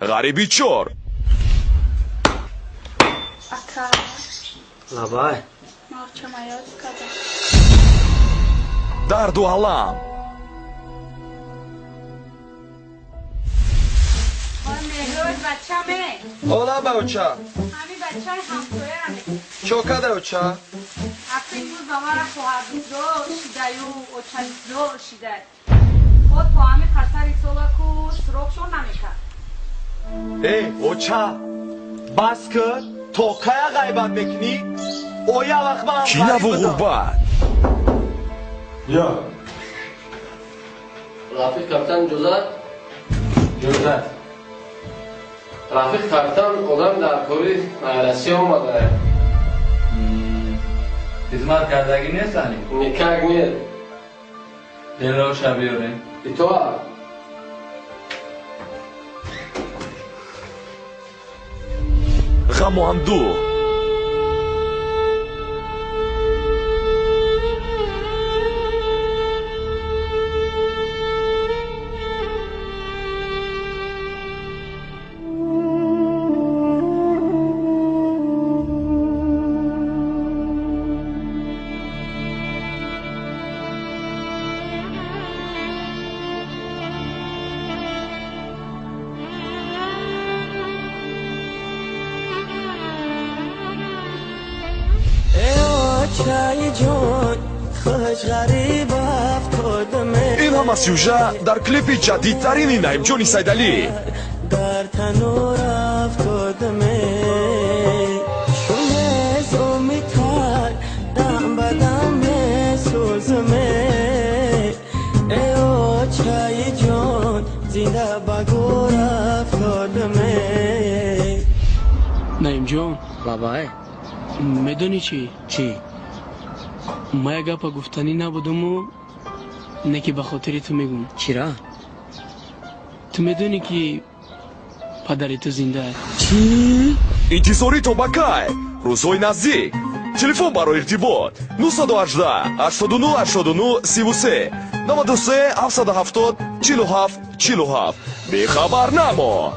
غریبی چور Aka, Labai. marcha maior kada. درد و علم مهروز بچه‌مه. Ola baucha. همین بچه‌های همسایه‌مه. Choka daucha. وقتی روز دامار خواهد دو شیدایو و چند دو شیدای. خود با همین خساری سولا کو سرخشون نمیکرد. Ey ocha. Bas kır. Tokaya gaybat mekni. Oya bakma. کینه و غربت Ya. Rafiq kaptan Cozat. Cozat. Rafiq kaptan odam در polis ailesi olmadı. خدمت کردگی نیستنی؟ Nikah نیست. دل رو شبیاره تو غم و اندوه این هم از سیوژه در کلیپ جدیدترین نعیم جونی سیدعلی در تنور افتادمه شونه زومیتر دم بدم سوزمه ای او چای جان زنده بگور افتادمه. نعیم جان بابای میدونی چی؟ چی؟ ما یک گپ گفتنی نبودم و نه که به خاطر تو میگم. چرا؟ تو میدونی که پدر تو زنده است. چی؟ انتظاری تو بکای روزهای نزدیک تلفن برای ارتباط 918 89 89 33 93 770 47 47 بی خبر نما.